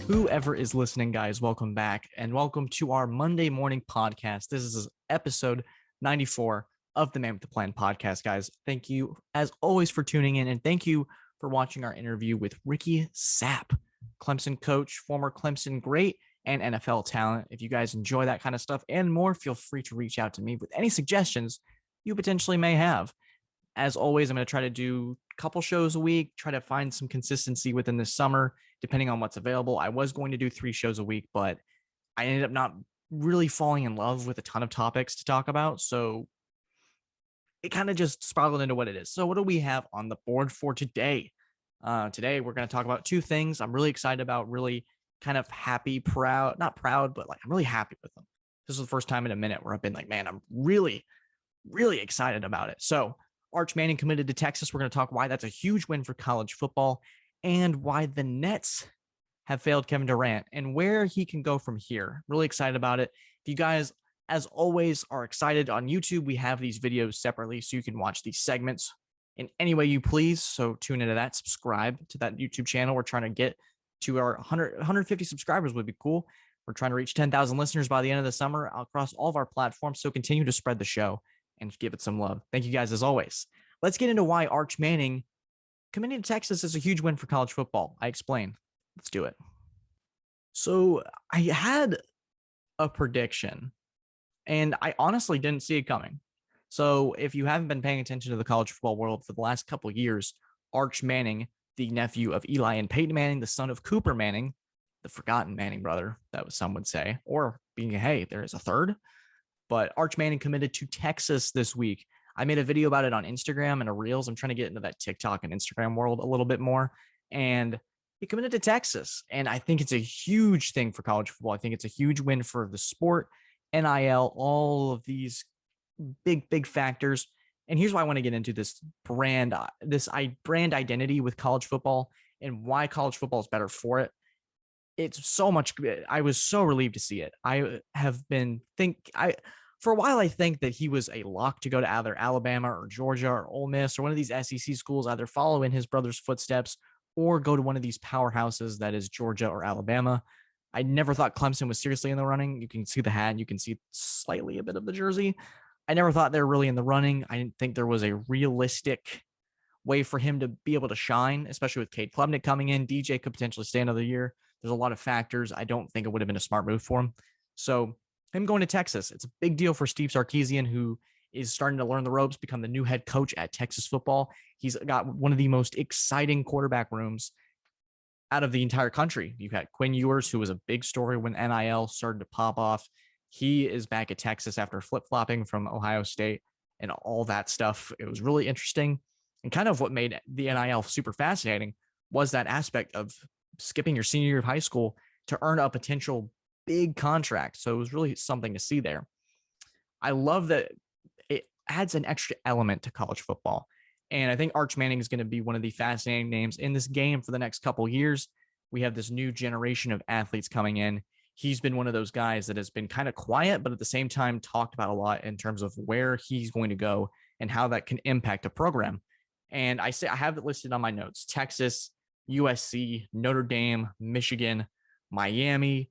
Whoever is listening, guys, welcome back and welcome to our Monday morning podcast. This is episode 94 of the Man with the Plan podcast, guys. Thank you, as always, for tuning in, and thank you for watching our interview with Ricky Sapp, Clemson coach, former Clemson great, and NFL talent. If you guys enjoy that kind of stuff and more, feel free to reach out to me with any suggestions you potentially may have. As always, I'm going to try to do a couple shows a week, try to find some consistency within this summer, depending on what's available. I was going to do 3 shows a week, but I ended up not really falling in love with a ton of topics to talk about. So it kind of just spiraled into what it is. So what do we have on the board for today? Today, we're going to talk about 2 things I'm really excited about, really kind of happy, proud, not proud, but like I'm really happy with them. This is the first time in a minute where I've been like, man, I'm really, really excited about it. So Arch Manning committed to Texas. We're going to talk why that's a huge win for college football and why the Nets have failed Kevin Durant and where he can go from here. Really excited about it. If you guys, as always, are excited on YouTube, we have these videos separately so you can watch these segments in any way you please. So tune into that, subscribe to that YouTube channel. We're trying to get to our 150 subscribers would be cool. We're trying to reach 10,000 listeners by the end of the summer across all of our platforms. So continue to spread the show and give it some love. Thank you guys as always. Let's get into why Arch Manning committing to Texas is a huge win for college football. I explain. Let's do it. So I had a prediction and I honestly didn't see it coming. So if you haven't been paying attention to the college football world for the last couple of years, Arch Manning, the nephew of Eli and Peyton Manning, the son of Cooper Manning, the forgotten Manning brother, that was some would say, or being, hey, there is a third. But Arch Manning committed to Texas this week. I made a video about it on Instagram and a Reels. I'm trying to get into that TikTok and Instagram world a little bit more. And he committed to Texas. And I think it's a huge thing for college football. I think it's a huge win for the sport, NIL, all of these big factors. And here's why I want to get into this brand identity with college football and why college football is better for it. It's so much. I was so relieved to see it. For a while, I think that he was a lock to go to either Alabama or Georgia or Ole Miss or one of these SEC schools, either follow in his brother's footsteps or go to one of these powerhouses that is Georgia or Alabama. I never thought Clemson was seriously in the running. You can see the hat. You can see slightly a bit of the jersey. I never thought they were really in the running. I didn't think there was a realistic way for him to be able to shine, especially with Cade Klubnik coming in. DJ could potentially stay another year. There's a lot of factors. I don't think it would have been a smart move for him. So him going to Texas, it's a big deal for Steve Sarkisian, who is starting to learn the ropes, become the new head coach at Texas football. He's got one of the most exciting quarterback rooms out of the entire country. You've got Quinn Ewers, who was a big story when NIL started to pop off. He is back at Texas after flip-flopping from Ohio State and all that stuff. It was really interesting. And kind of what made the NIL super fascinating was that aspect of skipping your senior year of high school to earn a potential big contract. So it was really something to see there. I love that it adds an extra element to college football. And I think Arch Manning is going to be one of the fascinating names in this game for the next couple of years. We have this new generation of athletes coming in. He's been one of those guys that has been kind of quiet, but at the same time talked about a lot in terms of where he's going to go and how that can impact a program. And I have it listed on my notes: Texas, USC, Notre Dame, Michigan, Miami,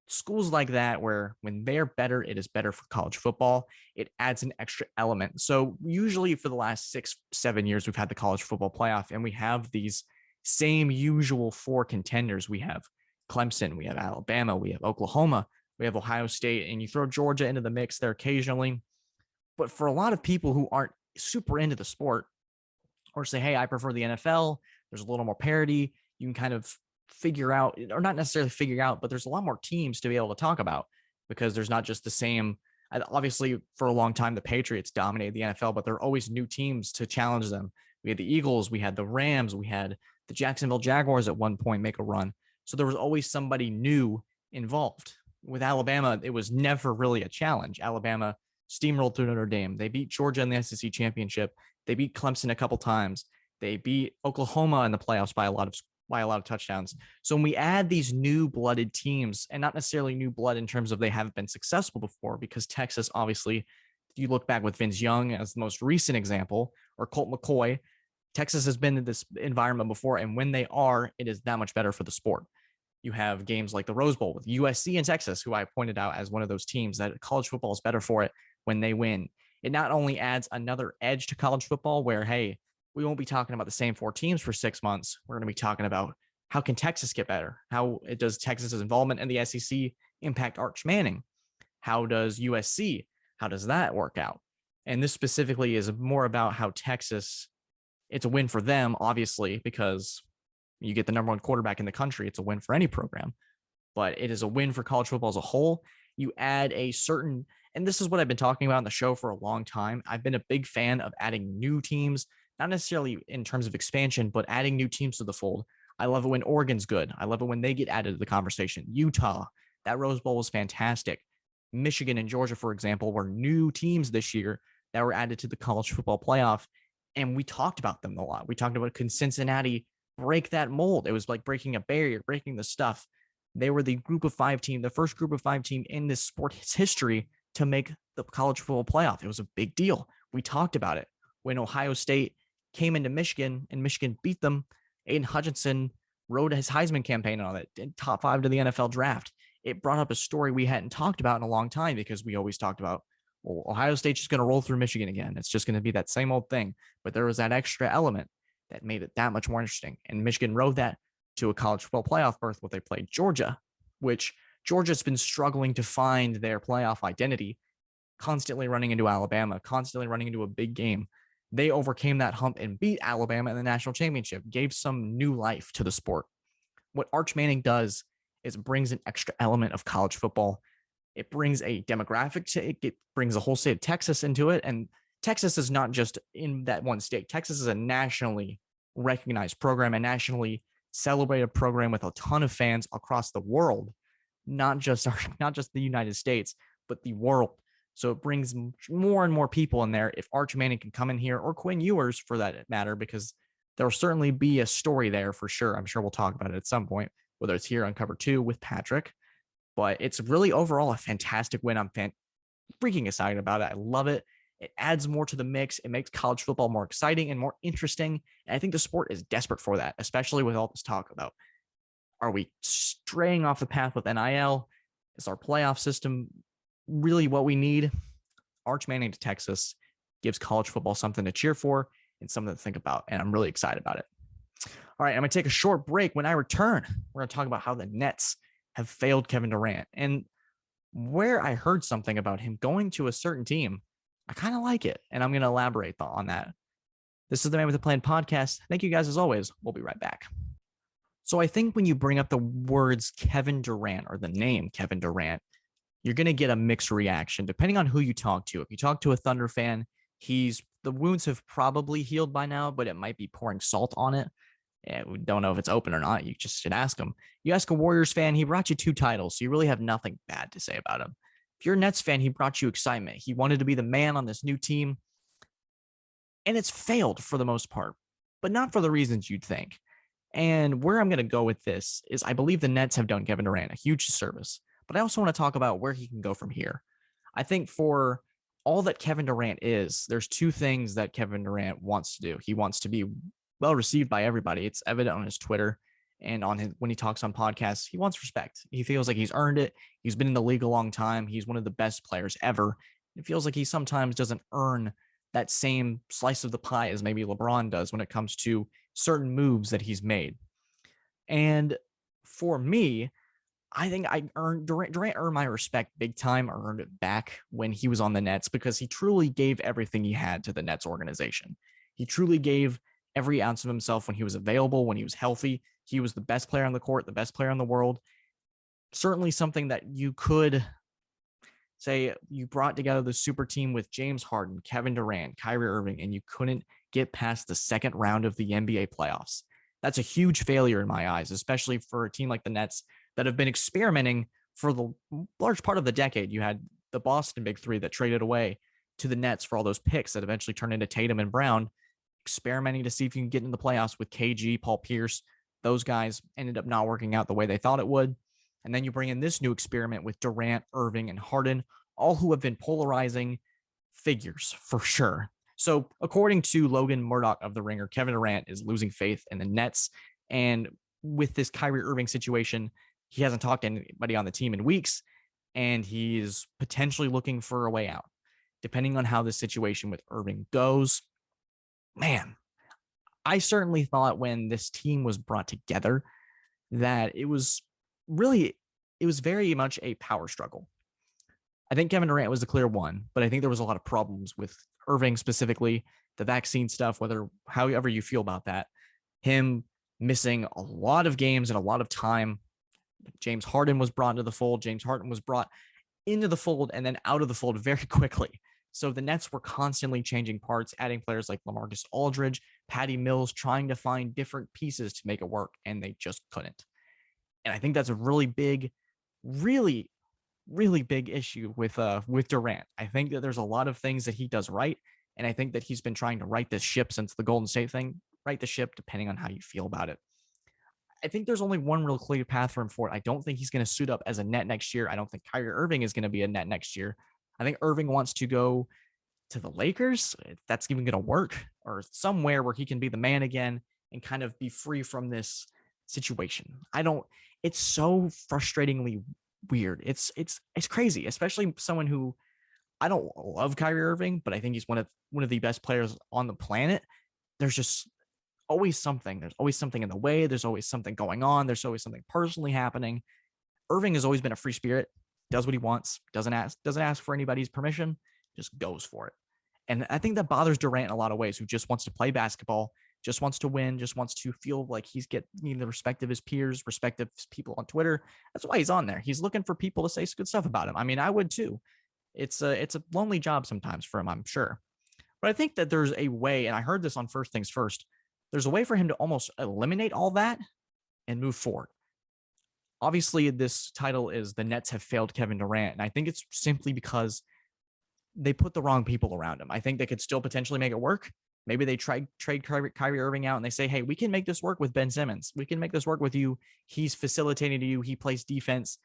schools like that, where when they're better, it is better for college football. It adds an extra element. So usually for the last 6-7 years, we've had the college football playoff, and we have these same usual 4 contenders. We have Clemson, we have Alabama, we have Oklahoma, we have Ohio State, and you throw Georgia into the mix there occasionally. But for a lot of people who aren't super into the sport or say, hey, I prefer the NFL, there's a little more parity. You can kind of figure out, or not necessarily figure out, but there's a lot more teams to be able to talk about because there's not just the same. Obviously, for a long time, the Patriots dominated the NFL, but there are always new teams to challenge them. We had the Eagles, we had the Rams, we had the Jacksonville Jaguars at one point make a run. So there was always somebody new involved. With Alabama, it was never really a challenge. Alabama steamrolled through Notre Dame. They beat Georgia in the SEC championship. They beat Clemson a couple times. They beat Oklahoma in the playoffs by a lot of touchdowns. So when we add these new blooded teams, and not necessarily new blood in terms of they haven't been successful before, because Texas, obviously, if you look back with Vince Young as the most recent example, or Colt McCoy, Texas has been in this environment before. And when they are, it is that much better for the sport. You have games like the Rose Bowl with USC and Texas, who I pointed out as one of those teams that college football is better for it when they win. It not only adds another edge to college football where, hey, we won't be talking about the same 4 teams for 6 months. We're going to be talking about how can Texas get better? How does Texas's involvement in the SEC impact Arch Manning? How does USC? How does that work out? And this specifically is more about how Texas, it's a win for them, obviously, because you get the number one quarterback in the country. It's a win for any program, but it is a win for college football as a whole. You add a certain, and this is what I've been talking about on the show for a long time. I've been a big fan of adding new teams, not necessarily in terms of expansion, but adding new teams to the fold. I love it when Oregon's good. I love it when they get added to the conversation. Utah, that Rose Bowl was fantastic. Michigan and Georgia, for example, were new teams this year that were added to the college football playoff. And we talked about them a lot. We talked about, can Cincinnati break that mold? It was like breaking a barrier, breaking the stuff. They were the group of 5 team, the first group of 5 team in this sport's history to make the college football playoff. It was a big deal. We talked about it. When Ohio State came into Michigan and Michigan beat them, Aiden Hutchinson rode his Heisman campaign on it, top 5 to the NFL draft. It brought up a story we hadn't talked about in a long time because we always talked about, well, Ohio State's just going to roll through Michigan again. It's just going to be that same old thing. But there was that extra element that made it that much more interesting. And Michigan rode that to a college football playoff berth where they played Georgia, which Georgia's been struggling to find their playoff identity, constantly running into Alabama, constantly running into a big game. They overcame that hump and beat Alabama in the national championship, gave some new life to the sport. What Arch Manning does is brings an extra element of college football. It brings a demographic to it. It brings the whole state of Texas into it. And Texas is not just in that one state. Texas is a nationally recognized program, a nationally celebrated program with a ton of fans across the world, not just the United States, but the world. So it brings more and more people in there. If Arch Manning can come in here, or Quinn Ewers for that matter, because there'll certainly be a story there for sure. I'm sure we'll talk about it at some point, whether it's here on Cover 2 with Patrick. But it's really overall a fantastic win. I'm freaking excited about it. I love it. It adds more to the mix. It makes college football more exciting and more interesting. And I think the sport is desperate for that, especially with all this talk about, are we straying off the path with NIL? Is our playoff system really what we need? Arch Manning to Texas gives college football something to cheer for and something to think about. And I'm really excited about it. All right, I'm going to take a short break. When I return, we're going to talk about how the Nets have failed Kevin Durant and where I heard something about him going to a certain team. I kind of like it, and I'm going to elaborate on that. This is the Man with a Plan podcast. Thank you guys as always. We'll be right back. So I think when you bring up the words Kevin Durant or the name Kevin Durant, you're going to get a mixed reaction depending on who you talk to. If you talk to a Thunder fan, the wounds have probably healed by now, but it might be pouring salt on it. And we don't know if it's open or not. You just should ask him. You ask a Warriors fan, he brought you 2 titles, so you really have nothing bad to say about him. If you're a Nets fan, he brought you excitement. He wanted to be the man on this new team, and it's failed for the most part, but not for the reasons you'd think. And where I'm going to go with this is I believe the Nets have done Kevin Durant a huge service, but I also want to talk about where he can go from here. I think for all that Kevin Durant is, there's 2 things that Kevin Durant wants to do. He wants to be well received by everybody. It's evident on his Twitter and when he talks on podcasts. He wants respect. He feels like he's earned it. He's been in the league a long time. He's one of the best players ever. It feels like he sometimes doesn't earn that same slice of the pie as maybe LeBron does when it comes to certain moves that he's made. And for me, I think Durant earned my respect big time. I earned it back when he was on the Nets because he truly gave everything he had to the Nets organization. He truly gave every ounce of himself when he was available, when he was healthy. He was the best player on the court, the best player in the world. Certainly something that you could say you brought together the super team with James Harden, Kevin Durant, Kyrie Irving, and you couldn't get past the second round of the NBA playoffs. That's a huge failure in my eyes, especially for a team like the Nets that have been experimenting for the large part of the decade. You had the Boston Big Three that traded away to the Nets for all those picks that eventually turned into Tatum and Brown, experimenting to see if you can get in the playoffs with KG, Paul Pierce. Those guys ended up not working out the way they thought it would. And then you bring in this new experiment with Durant, Irving, and Harden, all who have been polarizing figures for sure. So according to Logan Murdoch of The Ringer, Kevin Durant is losing faith in the Nets. And with this Kyrie Irving situation, he hasn't talked to anybody on the team in weeks, and he's potentially looking for a way out. Depending on how the situation with Irving goes, man, I certainly thought when this team was brought together that really, it was very much a power struggle. I think Kevin Durant was the clear one, but I think there was a lot of problems with Irving specifically, the vaccine stuff, however you feel about that, him missing a lot of games and a lot of time. James Harden was brought into the fold. James Harden was brought into the fold and then out of the fold very quickly. So the Nets were constantly changing parts, adding players like LaMarcus Aldridge, Patty Mills, trying to find different pieces to make it work, and they just couldn't. And I think that's a really big, really, really big issue with Durant. I think that there's a lot of things that he does right, and I think that he's been trying to right this ship since the Golden State thing. Right the ship, depending on how you feel about it. I think there's only one real clear path for him for it. I don't think he's going to suit up as a net next year. I don't think Kyrie Irving is going to be a net next year. I think Irving wants to go to the Lakers, if that's even going to work, or somewhere where he can be the man again and kind of be free from this situation. It's so frustratingly weird. It's crazy, especially someone who, I don't love Kyrie Irving, but I think he's one of the best players on the planet. There's just always something. There's always something in the way. There's always something going on. There's always something personally happening. Irving has always been a free spirit, does what he wants, doesn't ask for anybody's permission, just goes for it. And I think that bothers Durant in a lot of ways, who just wants to play basketball, just wants to win, just wants to feel like he's getting the respect of his peers, respect of people on Twitter. That's why he's on there. He's looking for people to say good stuff about him. I mean, I would too. It's a lonely job sometimes for him, I'm sure. But I think that there's a way, and I heard this on First Things First, there's a way for him to almost eliminate all that and move forward. Obviously, this title is the Nets have failed Kevin Durant, and I think it's simply because they put the wrong people around him. I think they could still potentially make it work. Maybe they trade Kyrie Irving out and they say, hey, we can make this work with Ben Simmons. We can make this work with you. He's facilitating to you. He plays defense.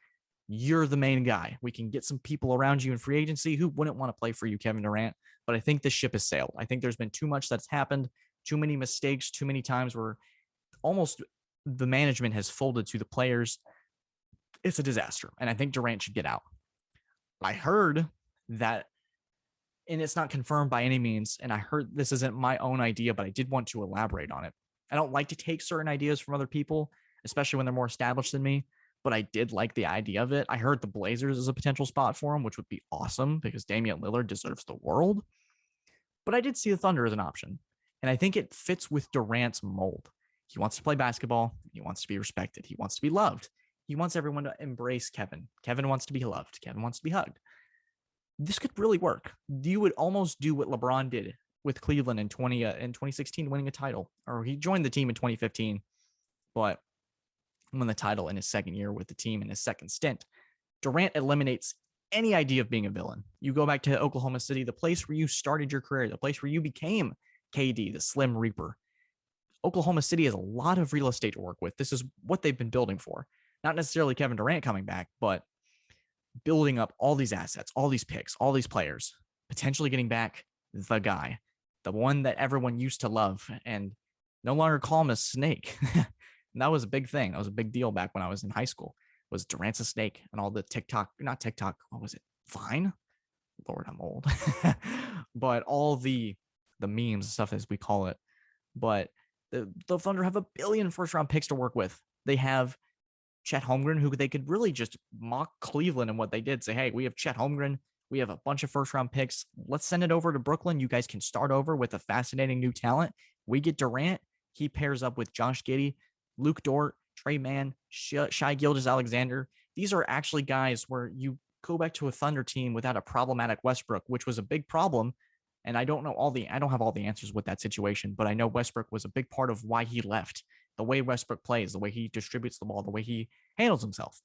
You're the main guy. We can get some people around you in free agency who wouldn't want to play for you, Kevin Durant. But I think the ship has sailed. I think there's been too much that's happened, too many mistakes, too many times where almost the management has folded to the players. It's a disaster. And I think Durant should get out. I heard that, and it's not confirmed by any means, and I heard this isn't my own idea, but I did want to elaborate on it. I don't like to take certain ideas from other people, especially when they're more established than me, but I did like the idea of it. I heard the Blazers is a potential spot for him, which would be awesome because Damian Lillard deserves the world. But I did see the Thunder as an option, and I think it fits with Durant's mold. He wants to play basketball. He wants to be respected. He wants to be loved. He wants everyone to embrace Kevin. Kevin wants to be loved. Kevin wants to be hugged. This could really work. You would almost do what LeBron did with Cleveland in 2016, winning a title, or he joined the team in 2015, but won the title in his second year with the team in his second stint. Durant eliminates any idea of being a villain. You go back to Oklahoma City, the place where you started your career, the place where you became KD, the Slim Reaper. Oklahoma City has a lot of real estate to work with. This is what they've been building for. Not necessarily Kevin Durant coming back, but building up all these assets, all these picks, all these players, potentially getting back the guy, the one that everyone used to love and no longer call him a snake. And that was a big thing. That was a big deal back when I was in high school, was Durant's a snake, and all the not TikTok, what was it? Vine? Lord, I'm old. But all the memes and stuff, as we call it. But the Thunder have 1 billion first-round picks to work with. They have Chet Holmgren, who they could really just mock Cleveland and what they did. Say, hey, we have Chet Holmgren. We have a bunch of first-round picks. Let's send it over to Brooklyn. You guys can start over with a fascinating new talent. We get Durant. He pairs up with Josh Giddey, Luke Dort, Trey Mann, Shai Gilgeous-Alexander. These are actually guys where you go back to a Thunder team without a problematic Westbrook, which was a big problem. And I don't have all the answers with that situation, but I know Westbrook was a big part of why he left. The way Westbrook plays, the way he distributes the ball, the way he handles himself.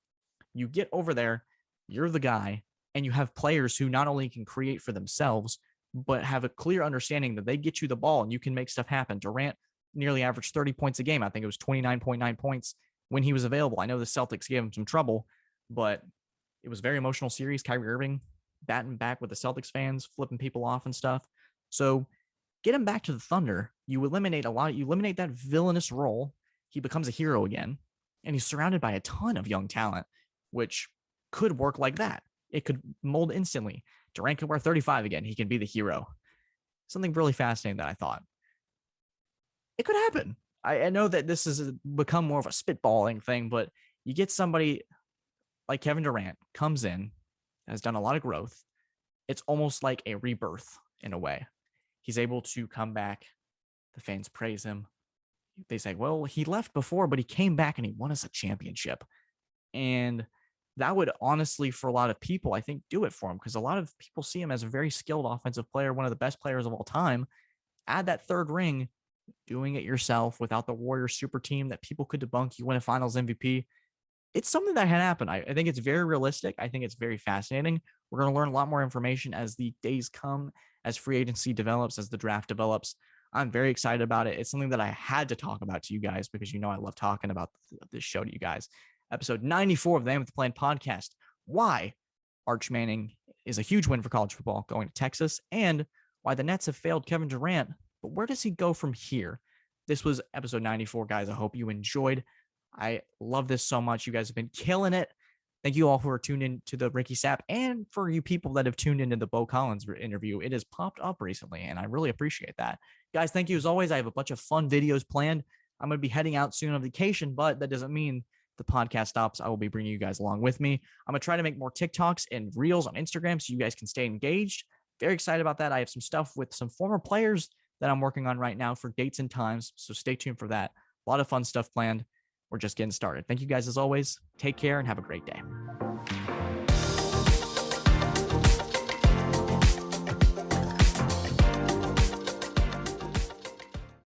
You get over there, you're the guy, and you have players who not only can create for themselves, but have a clear understanding that they get you the ball and you can make stuff happen. Durant nearly averaged 30 points a game. I think it was 29.9 points when he was available. I know the Celtics gave him some trouble, but it was a very emotional series. Kyrie Irving batting back with the Celtics fans, flipping people off and stuff. So get him back to the Thunder. You eliminate that villainous role. He becomes a hero again. And he's surrounded by a ton of young talent, which could work like that. It could mold instantly. Durant could wear 35 again. He can be the hero. Something really fascinating that I thought. It could happen. I know that this has become more of a spitballing thing, but you get somebody like Kevin Durant comes in, has done a lot of growth. It's almost like a rebirth in a way. He's able to come back. The fans praise him. They say, well, he left before, but he came back and he won us a championship. And that would honestly, for a lot of people, I think, do it for him, because a lot of people see him as a very skilled offensive player, one of the best players of all time. Add that third ring, doing it yourself without the Warriors super team that people could debunk. You win a finals MVP. It's something that can happen. I think it's very realistic. I think it's very fascinating. We're going to learn a lot more information as the days come, as free agency develops, as the draft develops. I'm very excited about it. It's something that I had to talk about to you guys because you know I love talking about this show to you guys. Episode 94 of the Aim with the Plan podcast. Why Arch Manning is a huge win for college football going to Texas, and why the Nets have failed Kevin Durant. But where does he go from here? This was episode 94, guys. I hope you enjoyed. I love this so much. You guys have been killing it. Thank you all who are tuned in to the Ricky Sapp, and for you people that have tuned into the Bo Collins interview. It has popped up recently, and I really appreciate that. Guys, thank you as always. I have a bunch of fun videos planned. I'm going to be heading out soon on vacation, but that doesn't mean the podcast stops. I will be bringing you guys along with me. I'm going to try to make more TikToks and Reels on Instagram so you guys can stay engaged. Very excited about that. I have some stuff with some former players that I'm working on right now for dates and times, so stay tuned for that. A lot of fun stuff planned. We're just getting started. Thank you guys as always. Take care and have a great day.